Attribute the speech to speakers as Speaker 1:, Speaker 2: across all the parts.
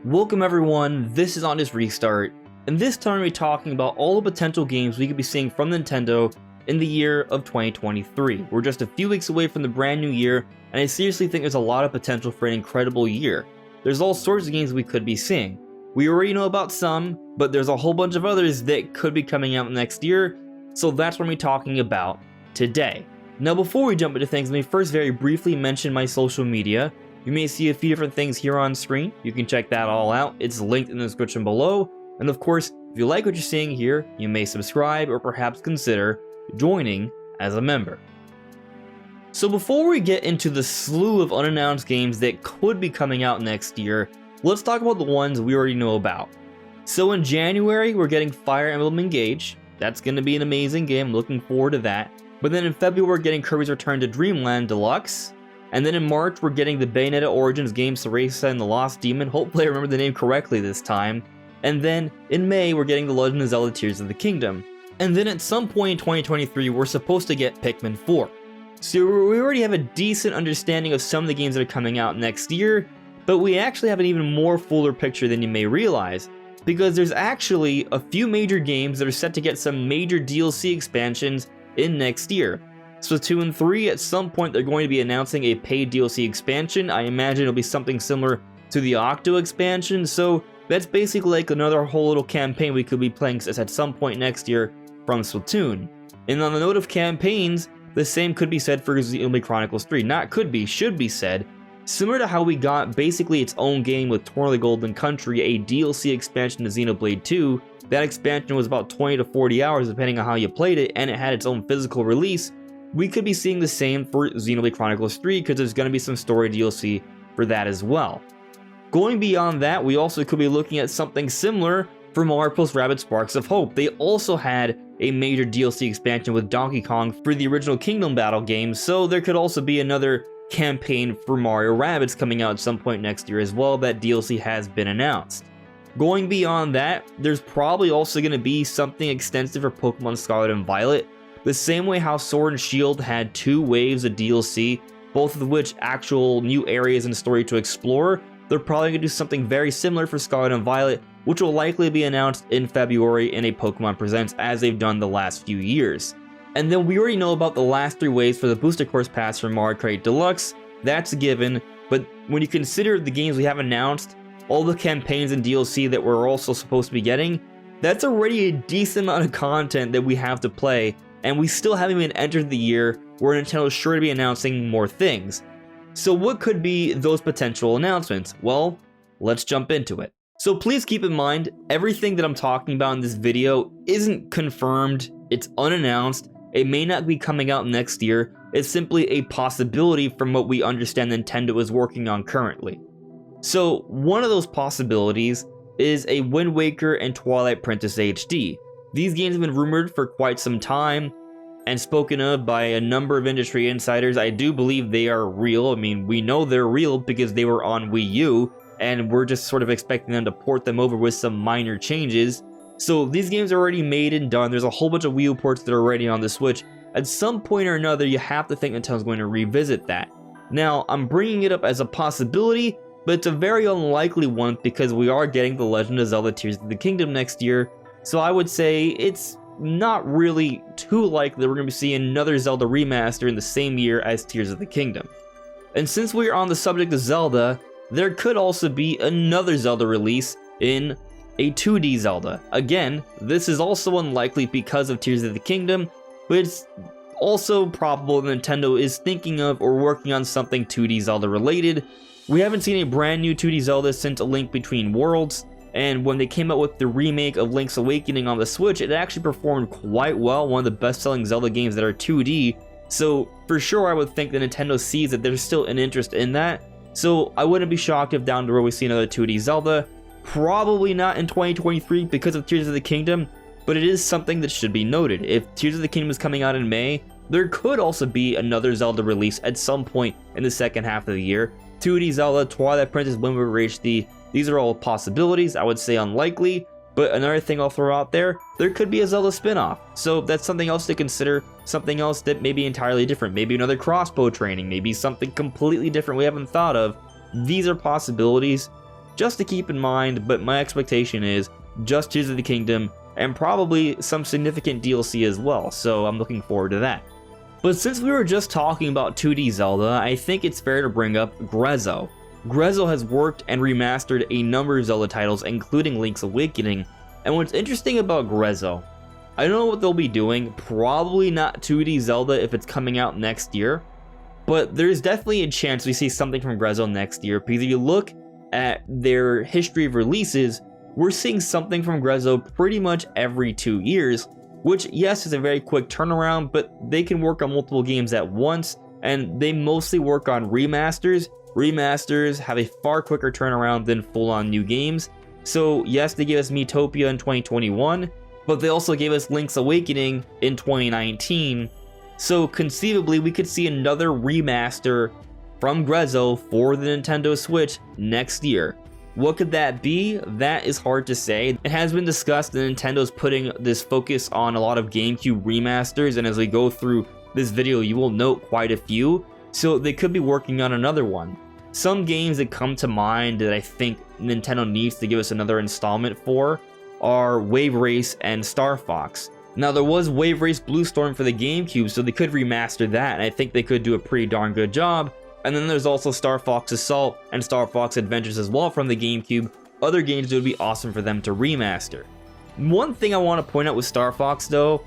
Speaker 1: Welcome everyone, this is Honest Restart, and this time we're talking about all the potential games we could be seeing from Nintendo in the year of 2023. We're just a few weeks away from the brand new year, and I seriously think there's a lot of potential for an incredible year. There's all sorts of games we could be seeing. We already know about some, but there's a whole bunch of others that could be coming out next year, so that's what we're talking about today. Now before we jump into things, let me first very briefly mention my social media. You may see a few different things here on screen. You can check that all out. It's linked in the description below. And of course, if you like what you're seeing here, you may subscribe or perhaps consider joining as a member. So before we get into the slew of unannounced games that could be coming out next year, let's talk about the ones we already know about. So in January, we're getting Fire Emblem Engage. That's going to be an amazing game. I'm looking forward to that. But then in February, we're getting Kirby's Return to Dreamland Deluxe. And then in March, we're getting the Bayonetta Origins game, Cereza and the Lost Demon. Hopefully I remember the name correctly this time. And then in May, we're getting the Legend of Zelda Tears of the Kingdom. And then at some point in 2023, we're supposed to get Pikmin 4. So we already have a decent understanding of some of the games that are coming out next year, but we actually have an even more fuller picture than you may realize, because there's actually a few major games that are set to get some major DLC expansions in next year. Splatoon 3, at some point they're going to be announcing a paid DLC expansion. I imagine it'll be something similar to the Octo expansion, so that's basically like another whole little campaign we could be playing at some point next year from Splatoon. And on the note of campaigns, the same could be said for Xenoblade Chronicles 3. Not could be, should be said. Similar to how we got basically its own game with Torn of the Golden Country, a DLC expansion to Xenoblade 2. That expansion was about 20 to 40 hours depending on how you played it, and it had its own physical release. We could be seeing the same for Xenoblade Chronicles 3 because there's going to be some story DLC for that as well. Going beyond that, we also could be looking at something similar for Mario + Rabbids Sparks of Hope. They also had a major DLC expansion with Donkey Kong for the original Kingdom Battle game, so there could also be another campaign for Mario Rabbids coming out at some point next year as well. That DLC has been announced. Going beyond that, there's probably also going to be something extensive for Pokemon Scarlet and Violet. The same way how Sword and Shield had 2 waves of DLC, both of which actual new areas in the story to explore, they're probably going to do something very similar for Scarlet and Violet, which will likely be announced in February in a Pokemon Presents as they've done the last few years. And then we already know about the last 3 waves for the Booster Course Pass for Mario Kart Deluxe. That's a given, but when you consider the games we have announced, all the campaigns and DLC that we're also supposed to be getting, that's already a decent amount of content that we have to play. And we still haven't even entered the year where Nintendo's sure to be announcing more things. So what could be those potential announcements? Well, let's jump into it. So please keep in mind, everything that I'm talking about in this video isn't confirmed, it's unannounced, it may not be coming out next year, it's simply a possibility from what we understand Nintendo is working on currently. So one of those possibilities is a Wind Waker and Twilight Princess HD. These games have been rumored for quite some time and spoken of by a number of industry insiders. I do believe they are real. I mean, we know they're real because they were on Wii U, and we're just sort of expecting them to port them over with some minor changes. So these games are already made and done. There's a whole bunch of Wii U ports that are already on the Switch. At some point or another, you have to think Nintendo's going to revisit that. Now, I'm bringing it up as a possibility, but it's a very unlikely one because we are getting The Legend of Zelda Tears of the Kingdom next year. So I would say it's not really too likely that we're going to be seeing another Zelda remaster in the same year as Tears of the Kingdom. And since we're on the subject of Zelda, there could also be another Zelda release in a 2D Zelda. Again, this is also unlikely because of Tears of the Kingdom, but it's also probable that Nintendo is thinking of or working on something 2D Zelda related. We haven't seen a brand new 2D Zelda since A Link Between Worlds. And when they came out with the remake of Link's Awakening on the Switch, it actually performed quite well, one of the best-selling Zelda games that are 2D. So for sure I would think that Nintendo sees that there's still an interest in that. So I wouldn't be shocked if down the road we see another 2D Zelda. Probably not in 2023 because of Tears of the Kingdom, but it is something that should be noted. If Tears of the Kingdom is coming out in May, there could also be another Zelda release at some point in the second half of the year. 2D Zelda, Twilight Princess, Wind Waker HD, these are all possibilities. I would say unlikely, but another thing I'll throw out there could be a Zelda spin-off. So that's something else to consider, something else that may be entirely different. Maybe another crossbow training, maybe something completely different we haven't thought of. These are possibilities. just to keep in mind, but my expectation is just Tears of the Kingdom and probably some significant DLC as well, so I'm looking forward to that. But since we were just talking about 2D Zelda, I think it's fair to bring up Grezzo. Grezzo has worked and remastered a number of Zelda titles, including Link's Awakening, and what's interesting about Grezzo, I don't know what they'll be doing, probably not 2D Zelda if it's coming out next year, but there's definitely a chance we see something from Grezzo next year, because if you look at their history of releases, we're seeing something from Grezzo pretty much every 2 years, which yes is a very quick turnaround, but they can work on multiple games at once, and they mostly work on remasters. Remasters have a far quicker turnaround than full-on new games. So yes, they gave us Miitopia in 2021, but they also gave us Link's Awakening in 2019. So conceivably, we could see another remaster from Grezzo for the Nintendo Switch next year. What could that be? That is hard to say. It has been discussed that Nintendo's putting this focus on a lot of GameCube remasters, and as we go through this video, you will note quite a few. So they could be working on another one. Some games that come to mind that I think Nintendo needs to give us another installment for are Wave Race and Star Fox. Now, there was Wave Race Blue Storm for the GameCube, so they could remaster that, and I think they could do a pretty darn good job. And then there's also Star Fox Assault and Star Fox Adventures as well from the GameCube. Other games that would be awesome for them to remaster. One thing I want to point out with Star Fox though,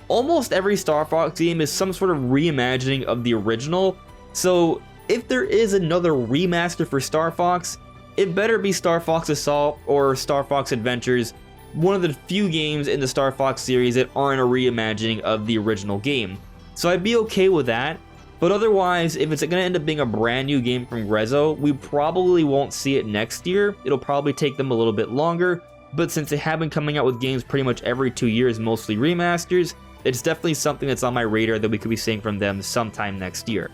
Speaker 1: almost every Star Fox game is some sort of reimagining of the original. So if there is another remaster for Star Fox, it better be Star Fox Assault or Star Fox Adventures, one of the few games in the Star Fox series that aren't a reimagining of the original game. So I'd be okay with that. But otherwise, if it's going to end up being a brand new game from Grezzo, we probably won't see it next year. It'll probably take them a little bit longer, but since they have been coming out with games pretty much every 2 years, mostly remasters, it's definitely something that's on my radar that we could be seeing from them sometime next year.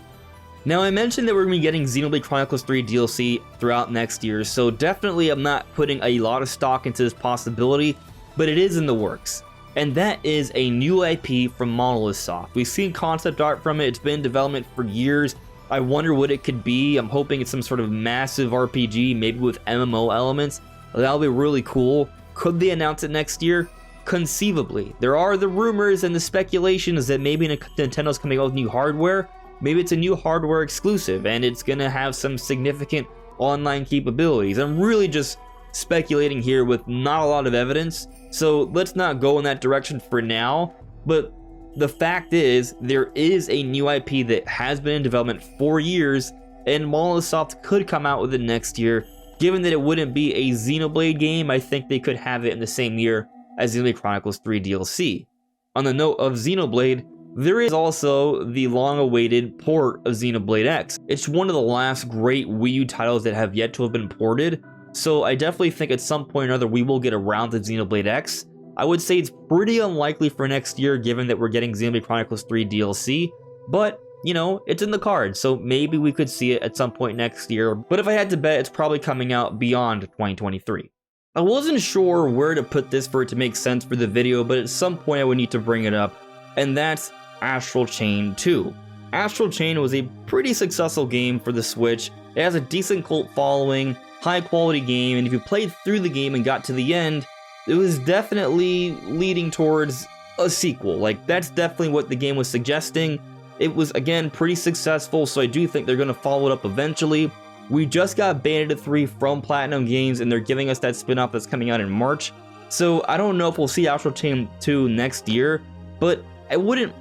Speaker 1: Now, I mentioned that we're going to be getting Xenoblade Chronicles 3 DLC throughout next year, so definitely I'm not putting a lot of stock into this possibility, but it is in the works. And that is a new IP from Monolith Soft. We've seen concept art from it, it's been in development for years. I wonder what it could be. I'm hoping it's some sort of massive RPG, maybe with MMO elements. That'll be really cool. Could they announce it next year? Conceivably. There are the rumors and the speculations that maybe Nintendo's coming out with new hardware. Maybe it's a new hardware exclusive and it's gonna have some significant online capabilities. I'm really just speculating here with not a lot of evidence, so let's not go in that direction for now. But the fact is, there is a new IP that has been in development for years, and Monolith Soft could come out with it next year. Given that it wouldn't be a Xenoblade game, I think they could have it in the same year as Xenoblade Chronicles 3 DLC. On the note of Xenoblade, there is also the long-awaited port of Xenoblade X. It's one of the last great Wii U titles that have yet to have been ported, so I definitely think at some point or another we will get around to Xenoblade X. I would say it's pretty unlikely for next year given that we're getting Xenoblade Chronicles 3 DLC, but, you know, it's in the cards, so maybe we could see it at some point next year. But if I had to bet, it's probably coming out beyond 2023. I wasn't sure where to put this for it to make sense for the video, but at some point I would need to bring it up, and that's Astral Chain 2. Astral Chain was a pretty successful game for the Switch. It has a decent cult following, high quality game, and if you played through the game and got to the end, it was definitely leading towards a sequel. Like, that's definitely what the game was suggesting. It was, again, pretty successful, so I do think they're going to follow it up eventually. We just got Bayonetta 3 from Platinum Games, and they're giving us that spin-off that's coming out in March. So I don't know if we'll see Astral Chain 2 next year, but I wouldn't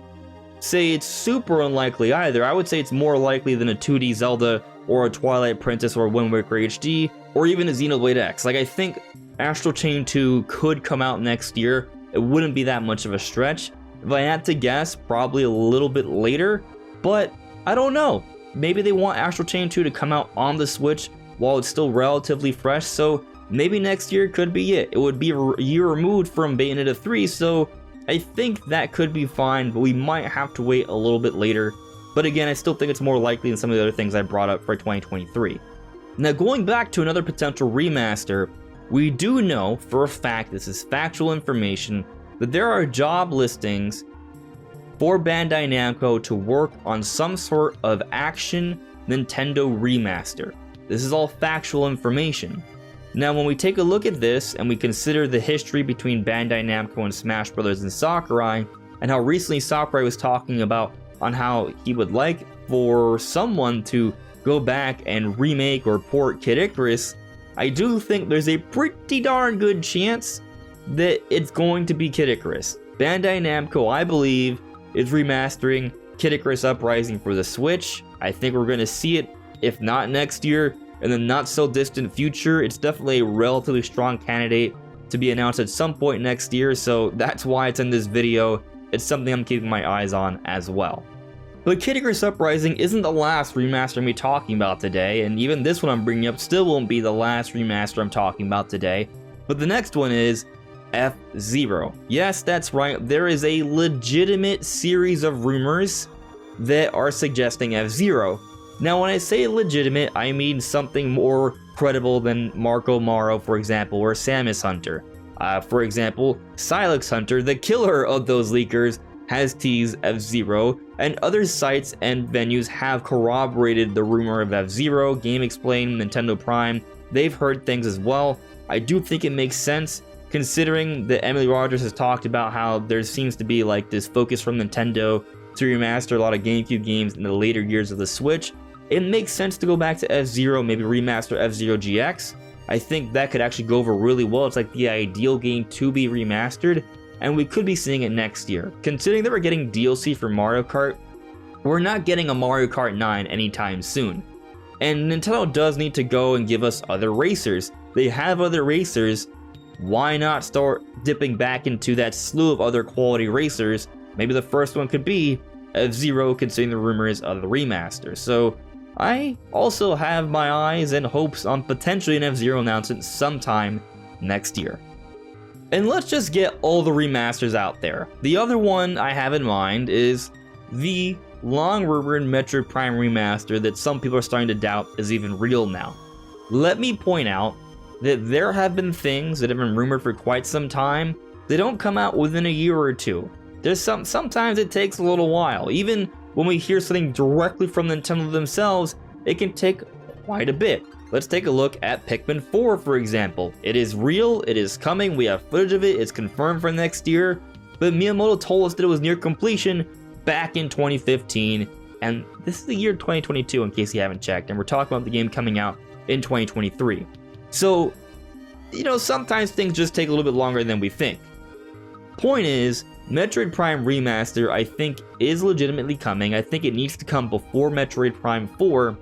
Speaker 1: say it's super unlikely either. I would say it's more likely than a 2D Zelda or a Twilight Princess or a Wind Waker HD or even a Xenoblade X. Like, I think Astral Chain 2 could come out next year. It wouldn't be that much of a stretch. If I had to guess, probably a little bit later, but I don't know. Maybe they want Astral Chain 2 to come out on the Switch while it's still relatively fresh, so maybe next year could be it. It would be a year removed from Bayonetta 3, so I think that could be fine, but we might have to wait a little bit later. But again, I still think it's more likely than some of the other things I brought up for 2023. Now, going back to another potential remaster, we do know for a fact, this is factual information, that there are job listings for Bandai Namco to work on some sort of action Nintendo remaster. This is all factual information. Now, when we take a look at this and we consider the history between Bandai Namco and Smash Bros. And Sakurai, and how recently Sakurai was talking about on how he would like for someone to go back and remake or port Kid Icarus, I do think there's a pretty darn good chance that it's going to be Kid Icarus. Bandai Namco, I believe, is remastering Kid Icarus Uprising for the Switch. I think we're going to see it, if not next year, in the not so distant future. It's definitely a relatively strong candidate to be announced at some point next year, so that's why it's in this video. It's something I'm keeping my eyes on as well. But Kid Icarus Uprising isn't the last remaster I'm be talking about today, and even this one I'm bringing up still won't be the last remaster I'm talking about today. But the next one is F-Zero. Yes, that's right, there is a legitimate series of rumors that are suggesting F-Zero. Now, when I say legitimate, I mean something more credible than Marco Maro, for example, or Samus Hunter. For example, Silex Hunter, the killer of those leakers, has teased F-Zero, and other sites and venues have corroborated the rumor of F-Zero. GameXplain, Nintendo Prime, they've heard things as well. I do think it makes sense, considering that Emily Rogers has talked about how there seems to be like this focus from Nintendo to remaster a lot of GameCube games in the later years of the Switch. It makes sense to go back to F-Zero, maybe remaster F-Zero GX. I think that could actually go over really well. It's like the ideal game to be remastered, and we could be seeing it next year. Considering that we're getting DLC for Mario Kart, we're not getting a Mario Kart 9 anytime soon. And Nintendo does need to go and give us other racers. They have other racers. Why not start dipping back into that slew of other quality racers? Maybe the first one could be F-Zero, considering the rumors of the remaster. So I also have my eyes and hopes on potentially an F-Zero announcement sometime next year. And let's just get all the remasters out there. The other one I have in mind is the long-rumored Metroid Prime Remaster that some people are starting to doubt is even real now. Let me point out that there have been things that have been rumored for quite some time that don't come out within a year or two. Sometimes it takes a little while. Even when we hear something directly from Nintendo themselves, it can take quite a bit. Let's take a look at Pikmin 4, for example. It is real, it is coming, we have footage of it, it's confirmed for next year, but Miyamoto told us that it was near completion back in 2015, and this is the year 2022 in case you haven't checked, and we're talking about the game coming out in 2023. So, you know, sometimes things just take a little bit longer than we think. Point is, Metroid Prime Remaster, I think, is legitimately coming. I think it needs to come before Metroid Prime 4,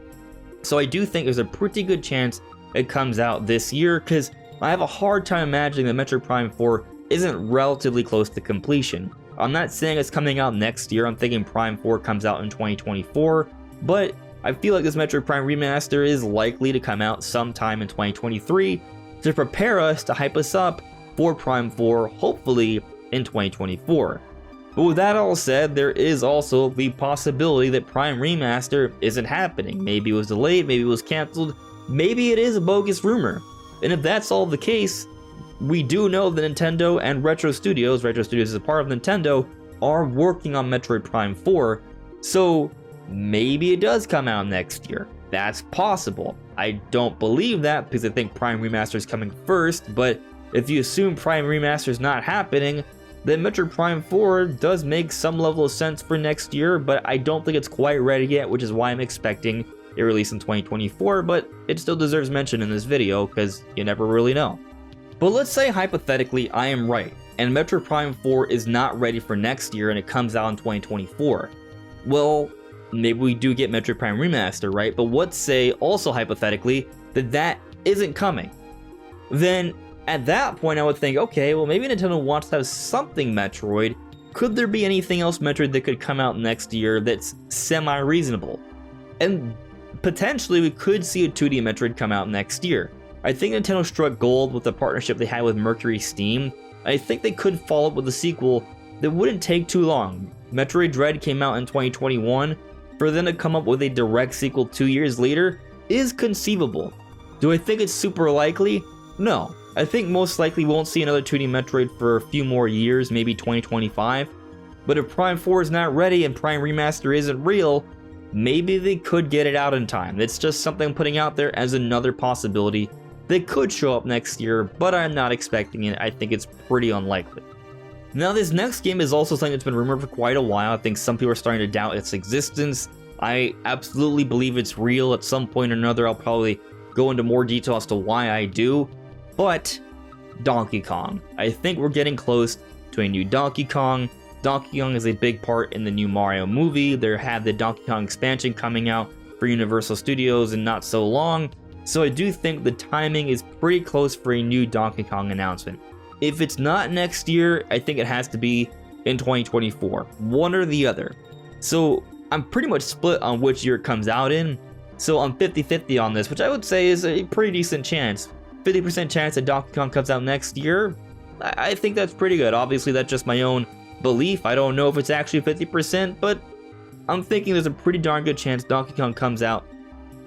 Speaker 1: so I do think there's a pretty good chance it comes out this year, because I have a hard time imagining that Metroid Prime 4 isn't relatively close to completion. I'm not saying it's coming out next year, I'm thinking Prime 4 comes out in 2024, but I feel like this Metroid Prime Remaster is likely to come out sometime in 2023 to prepare us, to hype us up for Prime 4, hopefully in 2024. But with that all said, there is also the possibility that Prime Remaster isn't happening. Maybe it was delayed, maybe it was cancelled, maybe it is a bogus rumor. And if that's all the case, we do know that Nintendo and Retro Studios is a part of Nintendo, are working on Metroid Prime 4, so maybe it does come out next year. That's possible. I don't believe that because I think Prime Remaster is coming first, but if you assume Prime Remaster is not happening, then Metroid Prime 4 does make some level of sense for next year, but I don't think it's quite ready yet, which is why I'm expecting a release in 2024, but it still deserves mention in this video, because you never really know. But let's say hypothetically I am right, and Metroid Prime 4 is not ready for next year and it comes out in 2024. Well, maybe we do get Metroid Prime Remaster, right? But let's say also hypothetically that isn't coming. Then at that point I would think, okay, well maybe Nintendo wants to have something Metroid. Could there be anything else Metroid that could come out next year that's semi-reasonable? And potentially we could see a 2D Metroid come out next year. I think Nintendo struck gold with the partnership they had with Mercury Steam. I think they could follow up with a sequel that wouldn't take too long. Metroid Dread came out in 2021. For them to come up with a direct sequel 2 years later is conceivable. Do I think it's super likely? No. I think most likely we won't see another 2D Metroid for a few more years, maybe 2025. But if Prime 4 is not ready and Prime Remaster isn't real, maybe they could get it out in time. It's just something I'm putting out there as another possibility that could show up next year, but I'm not expecting it. I think it's pretty unlikely. Now, this next game is also something that's been rumored for quite a while. I think some people are starting to doubt its existence. I absolutely believe it's real. At some point or another, I'll probably go into more detail as to why I do. But Donkey Kong. I think we're getting close to a new Donkey Kong. Donkey Kong is a big part in the new Mario movie. They have the Donkey Kong expansion coming out for Universal Studios in not so long. So I do think the timing is pretty close for a new Donkey Kong announcement. If it's not next year, I think it has to be in 2024. One or the other. So I'm pretty much split on which year it comes out in. So I'm 50-50 on this, which I would say is a pretty decent chance. 50% chance that Donkey Kong comes out next year. I think that's pretty good. Obviously, that's just my own belief. I don't know if it's actually 50%, but I'm thinking there's a pretty darn good chance Donkey Kong comes out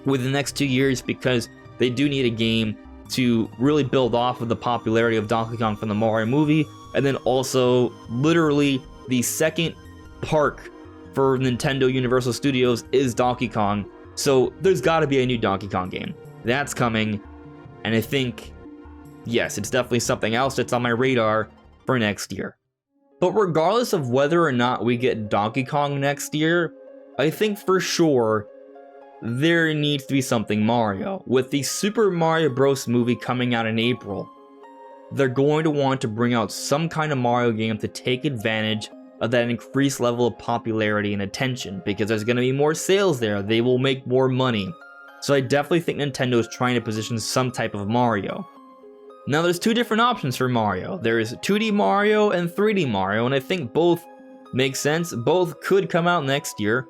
Speaker 1: within the next 2 years, because they do need a game to really build off of the popularity of Donkey Kong from the Mario movie, and then also literally the second park for Nintendo Universal Studios is Donkey Kong, so there's got to be a new Donkey Kong game. That's coming, and I think, yes, it's definitely something else that's on my radar for next year. But regardless of whether or not we get Donkey Kong next year, I think for sure there needs to be something Mario. With the Super Mario Bros. Movie coming out in April, they're going to want to bring out some kind of Mario game to take advantage of that increased level of popularity and attention, because there's going to be more sales there. They will make more money. So I definitely think Nintendo is trying to position some type of Mario. Now, there's two different options for Mario. There is 2D Mario and 3D Mario, and I think both make sense. Both could come out next year.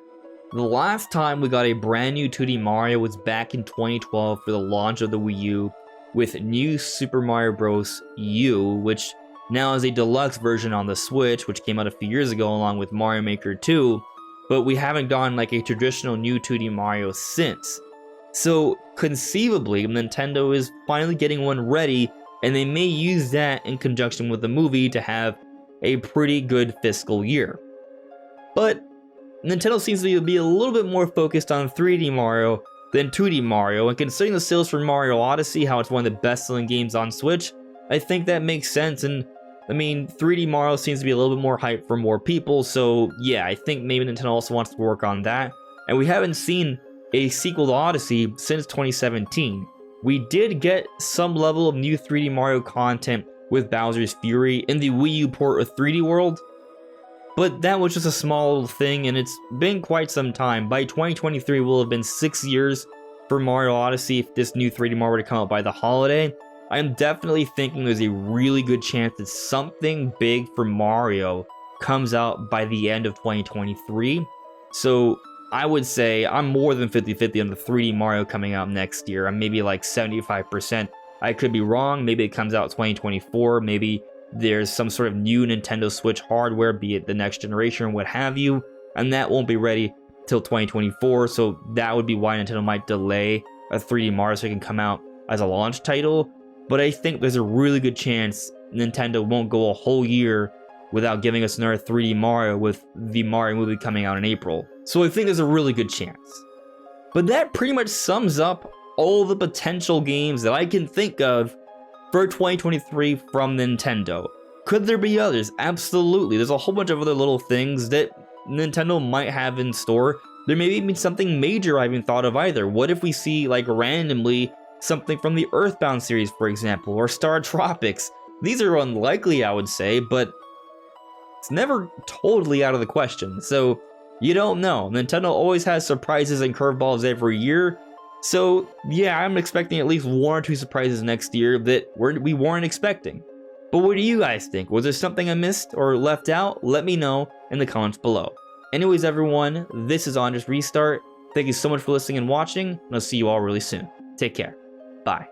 Speaker 1: The last time we got a brand new 2D Mario was back in 2012 for the launch of the Wii U with New Super Mario Bros. U, which now is a deluxe version on the Switch, which came out a few years ago along with Mario Maker 2, but we haven't gotten like a traditional new 2D Mario since. So conceivably, Nintendo is finally getting one ready, and they may use that in conjunction with the movie to have a pretty good fiscal year. But Nintendo seems to be a little bit more focused on 3D Mario than 2D Mario, and considering the sales for Mario Odyssey, how it's one of the best-selling games on Switch, I think that makes sense. And I mean, 3D Mario seems to be a little bit more hype for more people, so yeah, I think maybe Nintendo also wants to work on that. And we haven't seen a sequel to Odyssey since 2017. We did get some level of new 3D Mario content with Bowser's Fury in the Wii U port of 3D World, but that was just a small thing, and it's been quite some time. By 2023, will have been 6 years for Mario Odyssey if this new 3D Mario were to come out by the holiday. I'm definitely thinking there's a really good chance that something big for Mario comes out by the end of 2023. So I would say I'm more than 50-50 on the 3D Mario coming out next year. I'm maybe like 75%. I could be wrong. Maybe it comes out 2024. Maybe there's some sort of new Nintendo Switch hardware, be it the next generation or what have you, and that won't be ready till 2024. So that would be why Nintendo might delay a 3D Mario so it can come out as a launch title. But I think there's a really good chance Nintendo won't go a whole year without giving us another 3D Mario with the Mario movie coming out in April. So I think there's a really good chance. But that pretty much sums up all the potential games that I can think of for 2023 from Nintendo. Could there be others? Absolutely. There's a whole bunch of other little things that Nintendo might have in store. There may even be something major I haven't thought of either. What if we see, like, randomly something from the Earthbound series, for example, or Star Tropics? These are unlikely, I would say, but it's never totally out of the question. So you don't know. Nintendo always has surprises and curveballs every year. So yeah, I'm expecting at least 1 or 2 surprises next year that we weren't expecting. But what do you guys think? Was there something I missed or left out? Let me know in the comments below. Anyways, everyone, this is Unannounced Restart. Thank you so much for listening and watching, and I'll see you all really soon. Take care. Bye.